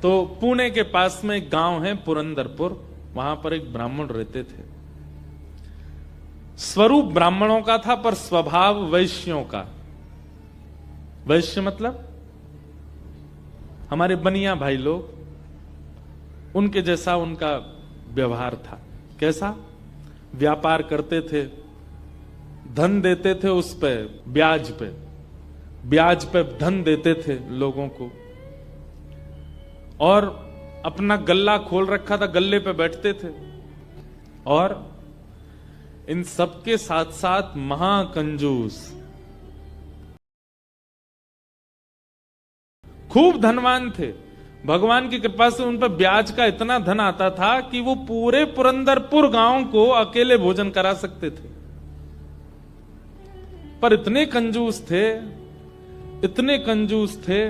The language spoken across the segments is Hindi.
तो पुणे के पास में एक गांव है पुरंदरपुर, वहां पर एक ब्राह्मण रहते थे। स्वरूप ब्राह्मणों का था पर स्वभाव वैश्यों का। वैश्य मतलब हमारे बनिया भाई लोग, उनके जैसा उनका व्यवहार था। कैसा? व्यापार करते थे, धन देते थे, उस पे ब्याज पे धन देते थे लोगों को, और अपना गल्ला खोल रखा था, गल्ले पे बैठते थे। और इन सबके साथ साथ महाकंजूस, खूब धनवान थे। भगवान की कृपा से उन पर ब्याज का इतना धन आता था कि वो पूरे पुरंदरपुर गांव को अकेले भोजन करा सकते थे। पर इतने कंजूस थे,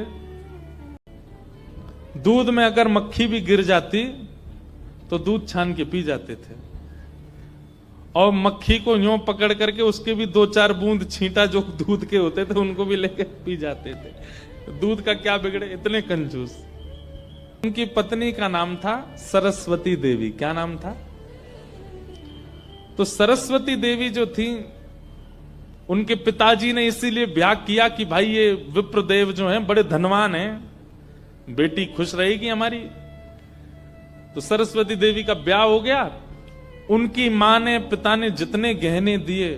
दूध में अगर मक्खी भी गिर जाती तो दूध छान के पी जाते थे, और मक्खी को यूं पकड़ करके उसके भी 2-4 बूंद छींटा जो दूध के होते थे उनको भी लेकर पी जाते थे। दूध का क्या बिगड़े, इतने कंजूस। उनकी पत्नी का नाम था सरस्वती देवी। क्या नाम था? तो सरस्वती देवी जो थी, उनके पिताजी ने इसीलिए ब्याह किया कि भाई ये विप्रदेव जो हैं बड़े धनवान हैं, बेटी खुश रहेगी हमारी। तो सरस्वती देवी का ब्याह हो गया। उनकी मां ने, पिता ने जितने गहने दिए,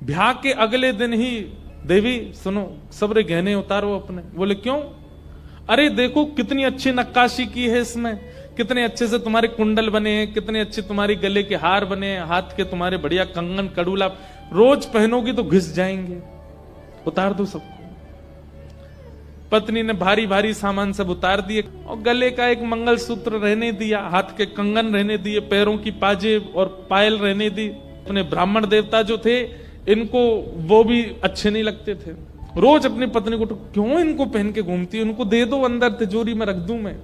ब्याह के अगले दिन ही, देवी सुनो, सबरे गहने उतारो अपने। बोले क्यों? अरे देखो कितनी अच्छी नक्काशी की है इसमें, कितने अच्छे से तुम्हारे कुंडल बने हैं, कितने अच्छे तुम्हारे गले के हार बने हैं, हाथ के तुम्हारे बढ़िया कंगन कड़ूला, रोज पहनोगी तो घिस जाएंगे, उतार दो सबको। पत्नी ने भारी भारी सामान सब उतार दिए, और गले का एक मंगलसूत्र रहने दिया, हाथ के कंगन रहने दिए, पैरों की पाजेब और पायल रहने दी। अपने ब्राह्मण देवता जो थे, इनको वो भी अच्छे नहीं लगते थे। रोज अपनी पत्नी को, तो क्यों इनको पहन के घूमती, उनको दे दो, अंदर तिजोरी में रख दूं मैं।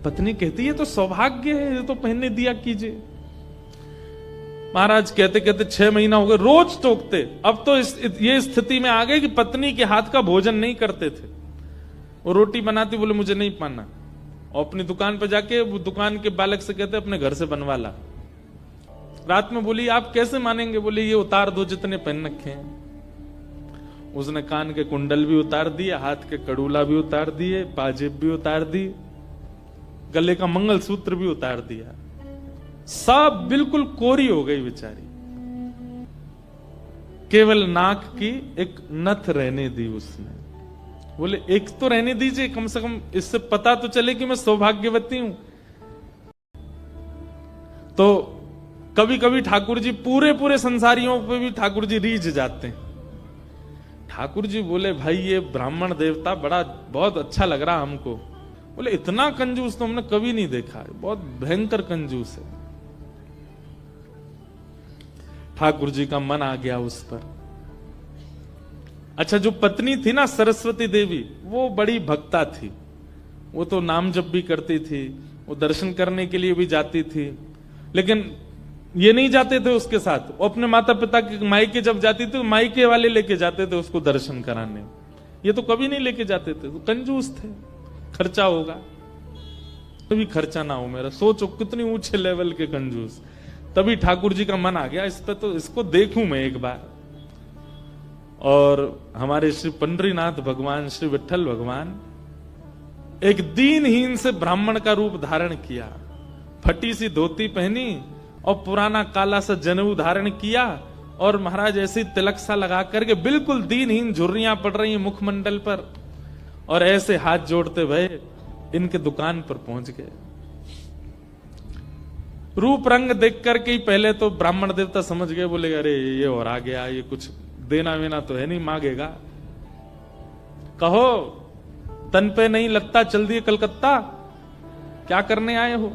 पत्नी कहती है तो सौभाग्य है, ये तो पहनने दिया कीजिए। महाराज कहते कहते 6 महीना हो गए, रोज टोकते। अब तो ये स्थिति में आ गए कि पत्नी के हाथ का भोजन नहीं करते थे। वो रोटी बनाती, बोले मुझे नहीं पाना, और अपनी दुकान पर जाके वो दुकान के बालक से कहते अपने घर से बनवा ला। रात में बोली आप कैसे मानेंगे? बोले ये उतार दो जितने पहन रखे हैं। उसने कान के कुंडल भी उतार दिए, हाथ के कड़ूला भी उतार दिए, पाजेब भी उतार दी, गले का मंगलसूत्र भी उतार दिया। सब बिल्कुल कोरी हो गई बेचारी, केवल नाक की एक नथ रहने दी उसने। बोले एक तो रहने दीजिए, कम से कम इससे पता तो चले कि मैं सौभाग्यवती हूं। तो कभी कभी ठाकुर जी पूरे संसारियों पे भी ठाकुर जी रीझ जाते हैं। ठाकुर जी बोले भाई ये ब्राह्मण देवता बहुत अच्छा लग रहा हमको। बोले इतना कंजूस तो हमने कभी नहीं देखा, बहुत भयंकर कंजूस है। ठाकुर जी का मन आ गया उस पर। अच्छा, जो पत्नी थी ना सरस्वती देवी, वो बड़ी भक्ता थी। वो तो नाम जप भी करती थी, वो दर्शन करने के लिए भी जाती थी, लेकिन ये नहीं जाते थे उसके साथ। वो अपने माता पिता के मायके जब जाती थी, मायके वाले लेके जाते थे उसको दर्शन कराने। ये तो कभी नहीं लेके जाते थे, तो कंजूस थे। खर्चा होगा, कभी खर्चा ना हो मेरा। सोचो कितनी ऊंचे लेवल के कंजूस। तभी ठाकुर जी का मन आ गया इस पे, तो इसको देखूं मैं एक बार। और हमारे श्री पंडरीनाथ भगवान, श्री विठल भगवान, एक दीनहीन से ब्राह्मण का रूप धारण किया, फटी सी धोती पहनी और पुराना काला सा जनेऊ धारण किया, और महाराज ऐसी तिलक सा लगा करके बिल्कुल दीनहीन, झुर्रियां पड़ रही मुखमंडल पर, और ऐसे हाथ जोड़ते भय इनके दुकान पर पहुंच गए। रूप रंग देख करके ही पहले तो ब्राह्मण देवता समझ गए, बोले अरे ये और आ गया, ये कुछ देना वेना तो है नहीं, मांगेगा। कहो तन पे नहीं लगता, चल दिए कलकत्ता, क्या करने आए हो?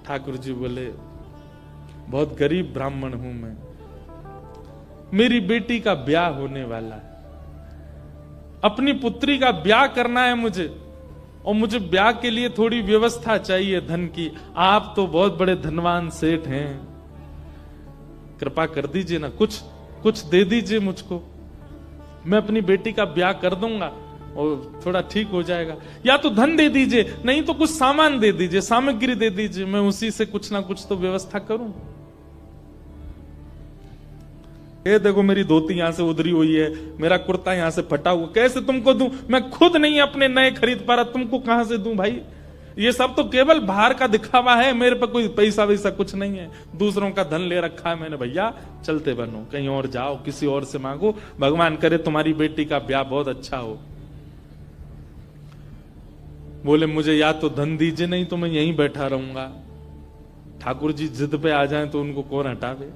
ठाकुर जी बोले बहुत गरीब ब्राह्मण हूं मैं, मेरी बेटी का ब्याह होने वाला है, अपनी पुत्री का ब्याह करना है मुझे, और मुझे ब्याह के लिए थोड़ी व्यवस्था चाहिए धन की। आप तो बहुत बड़े धनवान सेठ हैं, कृपा कर दीजिए ना, कुछ दे दीजिए मुझको, मैं अपनी बेटी का ब्याह कर दूंगा। और थोड़ा ठीक हो जाएगा। या तो धन दे दीजिए, नहीं तो कुछ सामान दे दीजिए, सामग्री दे दीजिए, मैं उसी से कुछ ना कुछ तो व्यवस्था करूं। ये देखो मेरी धोती यहां से उधरी हुई है, मेरा कुर्ता यहां से फटा हुआ, कैसे तुमको दूं? मैं खुद नहीं अपने नए खरीद पा रहा, तुमको कहां से दूं भाई? ये सब तो केवल बाहर का दिखावा है, मेरे पे कोई पैसा वैसा कुछ नहीं है। दूसरों का धन ले रखा है मैंने, भैया चलते बनो, कहीं और जाओ, किसी और से मांगो, भगवान करे तुम्हारी बेटी का ब्याह बहुत अच्छा हो। बोले मुझे या तो धन दीजिए, नहीं तो मैं यहीं बैठा रहूंगा। ठाकुर जी जिद पे आ जाएं तो उनको कौन हटावे?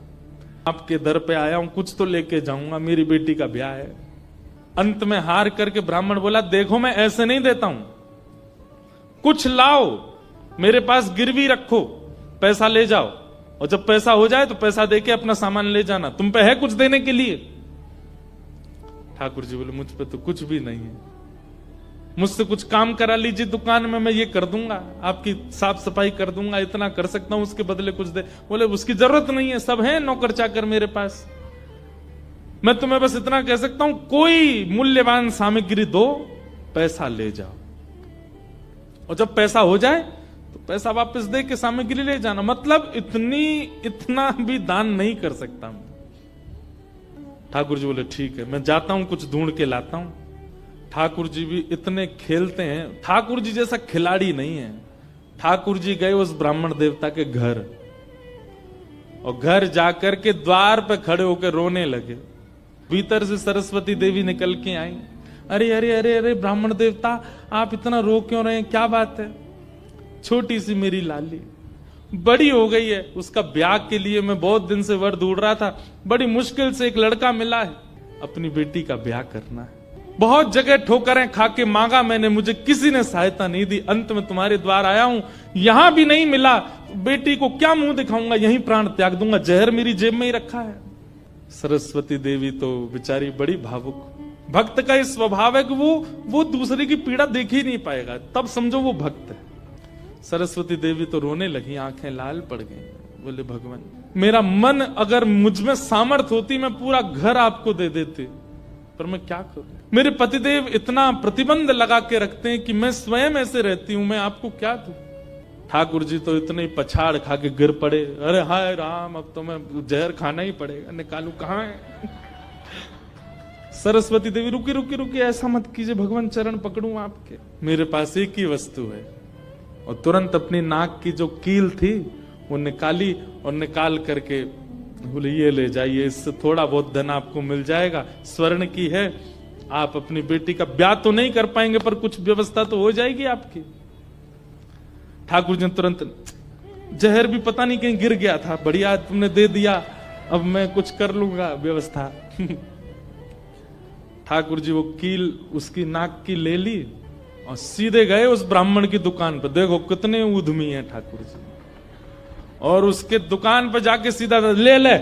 आपके दर पे आया हूं, कुछ तो लेके जाऊंगा, मेरी बेटी का ब्याह है। अंत में हार करके ब्राह्मण बोला, देखो मैं ऐसे नहीं देता हूं, कुछ लाओ, मेरे पास गिरवी रखो, पैसा ले जाओ, और जब पैसा हो जाए तो पैसा देके अपना सामान ले जाना, तुम पे है कुछ देने के लिए? ठाकुर जी बोले मुझ पे तो कुछ भी नहीं है, मुझसे कुछ काम करा लीजिए दुकान में, मैं ये कर दूंगा, आपकी साफ सफाई कर दूंगा, इतना कर सकता हूं, उसके बदले कुछ दे। बोले उसकी जरूरत नहीं है, सब है नौकर चाकर मेरे पास, मैं तुम्हें बस इतना कह सकता हूं, कोई मूल्यवान सामग्री दो, पैसा ले जाओ, और जब पैसा हो जाए तो पैसा वापस दे के सामग्री ले जाना। मतलब इतना भी दान नहीं कर सकता मैं। ठाकुर जी बोले ठीक है, मैं जाता हूं, कुछ ढूंढ के लाता हूं। ठाकुर जी भी इतने खेलते हैं, ठाकुर जी जैसा खिलाड़ी नहीं है। ठाकुर जी गए उस ब्राह्मण देवता के घर, और घर जाकर के द्वार पे खड़े होकर रोने लगे। भीतर से सरस्वती देवी निकल के आई, अरे अरे अरे अरे ब्राह्मण देवता, आप इतना रो क्यों रहे हैं, क्या बात है? छोटी सी मेरी लाली बड़ी हो गई है, उसका ब्याह के लिए मैं बहुत दिन से वर ढूंढ रहा था, बड़ी मुश्किल से एक लड़का मिला है, अपनी बेटी का ब्याह करना है। बहुत जगह ठोकरें खा के मांगा मैंने, मुझे किसी ने सहायता नहीं दी, अंत में तुम्हारे द्वार आया हूं, यहां भी नहीं मिला, बेटी को क्या मुंह दिखाऊंगा, यहीं प्राण त्याग दूंगा, जहर मेरी जेब में ही रखा है। सरस्वती देवी तो बेचारी बड़ी भावुक, भक्त का इस स्वभाव है कि वो दूसरे की पीड़ा देख ही नहीं पाएगा, तब समझो वो भक्त है। सरस्वती देवी तो रोने लगी, आंखें लाल पड़ गई। बोले भगवान, मेरा मन अगर मुझ में सामर्थ्य होती, मैं पूरा घर आपको दे देती, पर मैं क्या करूं? मेरे पतिदेव इतना प्रतिबंध लगा के रखते हैं कि मैं स्वयं ऐसे रहती हूं, मैं आपको क्या दूं? ठाकुर जी तो इतने पछाड़ खा के गिर पड़े, अरे हाय राम, अब तो मैं जहर खाना ही पड़ेगा, निकालू कहां है? सरस्वती देवी रुकी रुकी रुकी, ऐसा मत कीजिए भगवान, चरण पकड़ूं आपके, मेरे पास एक ही वस्तु है। और तुरंत अपनी नाक की जो कील थी वो निकाली, और निकाल करके बोले ये ले जाइए, इससे थोड़ा बहुत धन आपको मिल जाएगा, स्वर्ण की है, आप अपनी बेटी का ब्याह तो नहीं कर पाएंगे पर कुछ व्यवस्था तो हो जाएगी आपकी। ठाकुर जी तुरंत, जहर भी पता नहीं कहीं गिर गया था, बढ़िया तुमने दे दिया, अब मैं कुछ कर लूंगा व्यवस्था। ठाकुर जी वो कील उसकी नाक की ले ली और सीधे गए उस ब्राह्मण की दुकान पर। देखो कितने उद्यमी हैं ठाकुर जी, और उसके दुकान पर जाके सीधा ले ले,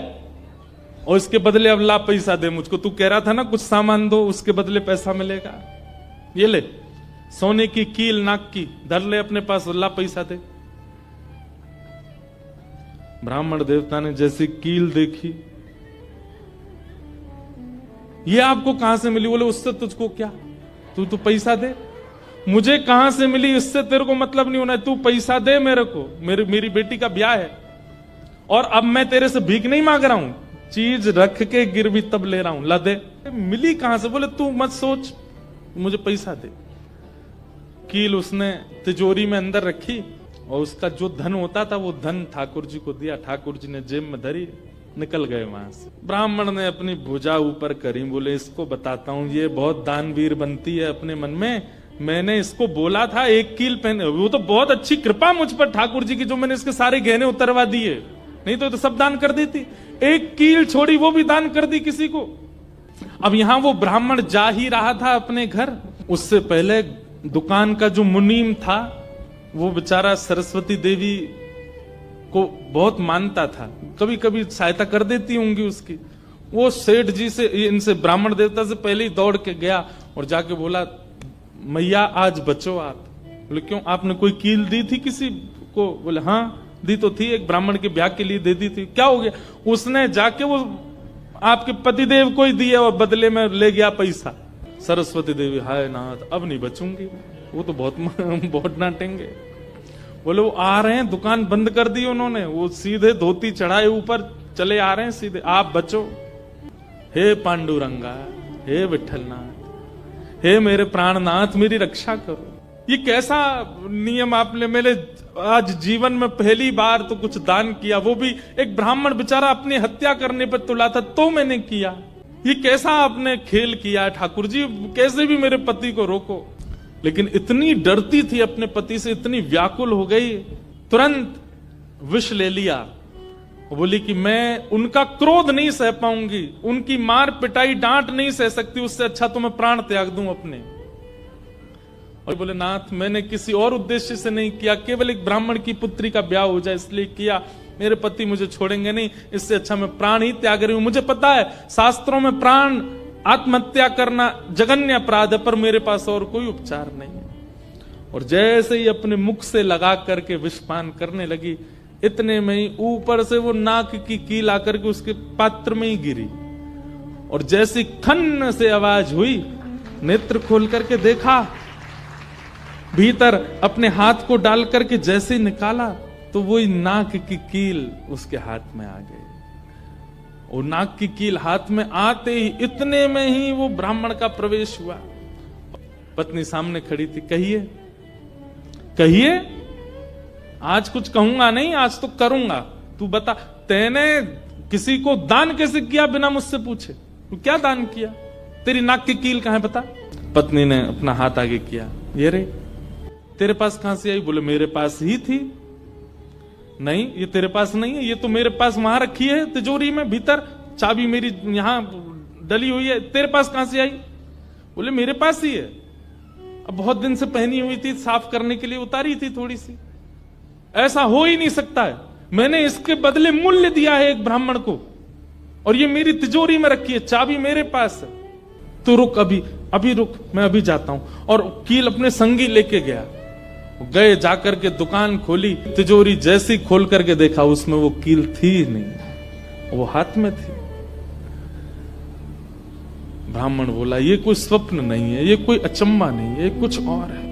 और इसके बदले अब ला पैसा दे मुझको, तू कह रहा था ना कुछ सामान दो, उसके बदले पैसा मिलेगा, ये ले सोने की कील नाक की, धर ले अपने पास, ला पैसा दे। ब्राह्मण देवता ने जैसी कील देखी, ये आपको कहां से मिली? बोले उससे तुझको क्या, तू तो पैसा दे। मुझे कहां से मिली इससे तेरे को मतलब नहीं होना है, तू पैसा दे मेरे को, मेरी बेटी का ब्याह है, और अब मैं तेरे से भीख नहीं मांग रहा हूं, चीज रख के गिरवी तब ले रहा हूं, ला दे। मिली कहां से? बोले तू मत सोच, मुझे पैसा दे। कील उसने तिजोरी में अंदर रखी, और उसका जो धन होता था वो धन ठाकुर जी को दिया, ठाकुर जी ने जेब में धरी, निकल गए वहां से। ब्राह्मण ने अपनी भुजा ऊपर करी, बोले इसको बताता हूं, ये बहुत दानवीर बनती है अपने मन में, मैंने इसको बोला था एक कील पहने, वो तो बहुत अच्छी कृपा मुझ पर ठाकुर जी की, जो मैंने इसके सारे गहने उतरवा दिए, नहीं तो सब दान कर देती, एक कील छोड़ी वो भी दान कर दी किसी को। अब यहां वो ब्राह्मण जा ही रहा था अपने घर, उससे पहले दुकान का जो मुनीम था वो बेचारा सरस्वती देवी को बहुत मानता था, कभी कभी सहायता कर देती होंगी उसकी। वो सेठ जी से, इनसे ब्राह्मण देवता से पहले ही दौड़ के गया और जाके बोला, मैया आज बचो आप। बोले क्यों, आपने कोई कील दी थी किसी को? बोले हाँ दी तो थी, एक ब्राह्मण के ब्याह के लिए दे दी थी। क्या हो गया? उसने जाके वो आपके पतिदेव को ही दिया और बदले में ले गया पैसा। सरस्वती देवी, हाय नाथ अब नहीं बचूंगी, वो तो बहुत डांटेंगे। बोले वो आ रहे हैं, दुकान बंद कर दी उन्होंने, वो सीधे धोती चढ़ाए ऊपर चले आ रहे हैं सीधे, आप बचो। हे पांडुरंगा, हे विठलनाथ, हे मेरे प्राणनाथ, मेरी रक्षा करो। ये कैसा नियम आपने, मेरे आज जीवन में पहली बार तो कुछ दान किया, वो भी एक ब्राह्मण बेचारा अपनी हत्या करने पर तुला था तो मैंने किया। ये कैसा आपने खेल किया ठाकुर जी, कैसे भी मेरे पति को रोको। लेकिन इतनी डरती थी अपने पति से, इतनी व्याकुल हो गई, तुरंत विष ले लिया। वो बोली कि मैं उनका क्रोध नहीं सह पाऊंगी, उनकी मार पिटाई डांट नहीं सह सकती, उससे अच्छा तो मैं प्राण त्याग दूं अपने। और बोले नाथ मैंने किसी और उद्देश्य से नहीं किया, केवल एक ब्राह्मण की पुत्री का ब्याह हो जाए इसलिए किया, मेरे पति मुझे छोड़ेंगे नहीं, इससे अच्छा मैं प्राण ही त्याग रही हूं। मुझे पता है शास्त्रों में प्राण आत्महत्या करना जघन्य अपराध है, पर मेरे पास और कोई उपचार नहीं है। और जैसे ही अपने मुख से लगा करके विषपान करने लगी, इतने में ही ऊपर से वो नाक की कील आकर के उसके पात्र में ही गिरी। और जैसी खन्न से आवाज हुई, नेत्र खोल करके देखा, भीतर अपने हाथ को डाल करके जैसे निकाला तो वही नाक की कील उसके हाथ में आ गई। और नाक की कील हाथ में आते ही इतने में ही वो ब्राह्मण का प्रवेश हुआ। पत्नी सामने खड़ी थी, कहिए कहिए, आज कुछ कहूंगा नहीं, आज तो करूंगा, तू बता तैने किसी को दान कैसे किया बिना मुझसे पूछे, तू क्या दान किया, तेरी नाक की कील कहां है बता। पत्नी ने अपना हाथ आगे किया, ये रे तेरे पास कहां से आई? बोले मेरे पास ही थी। नहीं ये तेरे पास नहीं है, ये तो मेरे पास वहां रखी है तिजोरी में भीतर, चाबी मेरी यहां डली हुई है, तेरे पास कहां से आई? बोले मेरे पास ही है, अब बहुत दिन से पहनी हुई थी, साफ करने के लिए उतारी थी थोड़ी सी। ऐसा हो ही नहीं सकता है, मैंने इसके बदले मूल्य दिया है एक ब्राह्मण को, और ये मेरी तिजोरी में रखी है, चाबी मेरे पास है। तो रुक, अभी रुक, मैं अभी जाता हूं। और कील अपने संगी लेके गया, गए जाकर के दुकान खोली, तिजोरी जैसी खोल करके देखा उसमें वो कील थी नहीं, वो हाथ में थी। ब्राह्मण बोला ये कोई स्वप्न नहीं है, ये कोई अचंबा नहीं है, ये कुछ और है।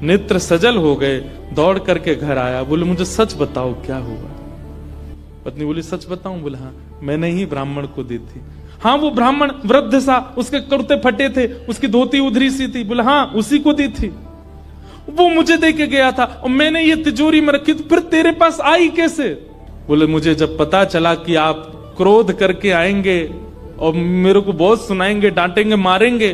नेत्र सजल हो गए, दौड़ करके घर आया, बोले मुझे सच बताओ क्या हुआ। पत्नी बोली सच बताऊं? बोले हाँ, मैंने ही ब्राह्मण को दी थी। हाँ वो ब्राह्मण वृद्ध सा, उसके कुर्ते फटे थे, उसकी धोती उधरी सी थी। बोले हाँ उसी को दी थी, वो मुझे दे के गया था और मैंने ये तिजोरी में रखी, तो फिर तेरे पास आई कैसे? बोले मुझे जब पता चला कि आप क्रोध करके आएंगे और मेरे को बहुत सुनाएंगे, डांटेंगे, मारेंगे,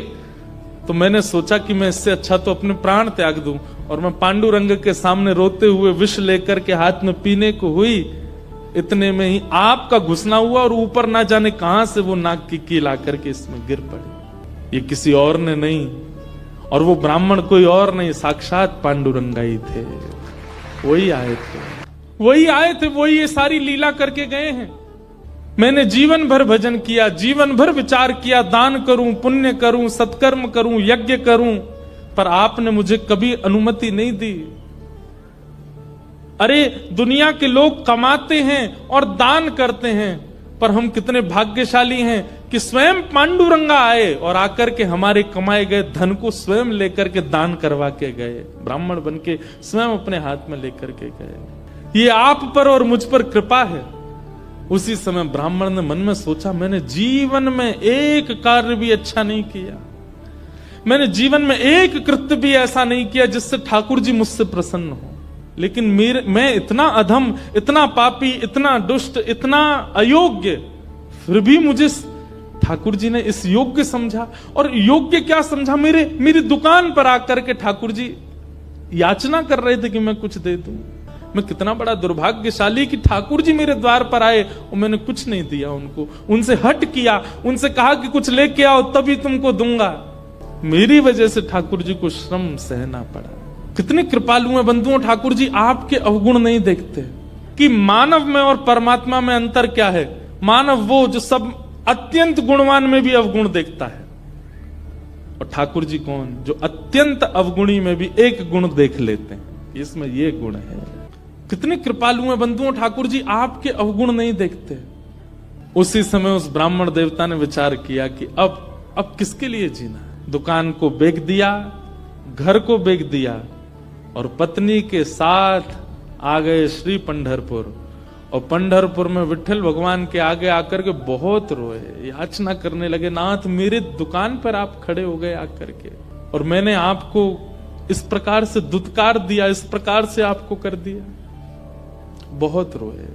तो मैंने सोचा कि मैं इससे अच्छा तो अपने प्राण त्याग दूं। और मैं पांडुरंग के सामने रोते हुए विष लेकर के हाथ में पीने को हुई, इतने में ही आपका घुसना हुआ और ऊपर ना जाने कहां से वो नाक की कील आकर के इसमें गिर पड़ी। ये किसी और ने नहीं, और वो ब्राह्मण कोई और नहीं, साक्षात पांडुरंगा ही थे। वही आए थे, वही ये सारी लीला करके गए हैं। मैंने जीवन भर भजन किया, जीवन भर विचार किया, दान करूं, पुण्य करूं, सत्कर्म करूं, यज्ञ करूं, पर आपने मुझे कभी अनुमति नहीं दी। अरे दुनिया के लोग कमाते हैं और दान करते हैं, पर हम कितने भाग्यशाली हैं कि स्वयं पांडुरंगा आए और आकर के हमारे कमाए गए धन को स्वयं लेकर के दान करवा के गए, ब्राह्मण बन के स्वयं अपने हाथ में लेकर के गए। ये आप पर और मुझ पर कृपा है। उसी समय ब्राह्मण ने मन में सोचा, मैंने जीवन में एक कार्य भी अच्छा नहीं किया, मैंने जीवन में एक कृत्य भी ऐसा नहीं किया जिससे ठाकुर जी मुझसे प्रसन्न हो, लेकिन मैं इतना अधम, इतना पापी, इतना दुष्ट, इतना अयोग्य, फिर भी मुझे ठाकुर जी ने इस योग्य समझा। और योग्य क्या समझा, मेरी दुकान पर आकर के ठाकुर जी याचना कर रहे थे कि मैं कुछ दे दूं। मैं कितना बड़ा दुर्भाग्यशाली कि ठाकुर जी मेरे द्वार पर आए और मैंने कुछ नहीं दिया उनको, उनसे हट किया, उनसे कहा कि कुछ लेके आओ तभी तुमको दूंगा। मेरी वजह से ठाकुर जी को श्रम सहना पड़ा। कितने कृपालु हैं बंधुओं ठाकुर जी, आपके अवगुण नहीं देखते कि मानव में और परमात्मा में अंतर क्या है। मानव वो जो सब अत्यंत गुणवान में भी अवगुण देखता है, और ठाकुर जी कौन, जो अत्यंत अवगुणी में भी एक गुण देख लेते हैं, इसमें ये गुण है। कितने कृपालु हैं बंधुओं ठाकुर जी, आपके अवगुण नहीं देखते। उसी समय उस ब्राह्मण देवता ने विचार किया कि अब अब किसके लिए जीना? दुकान को बेच दिया, घर को बेच दिया और पत्नी के साथ आ गए श्री पंढरपुर। और पंढरपुर में विठल भगवान के आगे आकर के बहुत रोए, याचना करने लगे, नाथ मेरे दुकान पर आप खड़े हो गए आकर के, और मैंने आपको इस प्रकार से दुत्कार दिया, इस प्रकार से आपको कर दिया। बहुत रोए।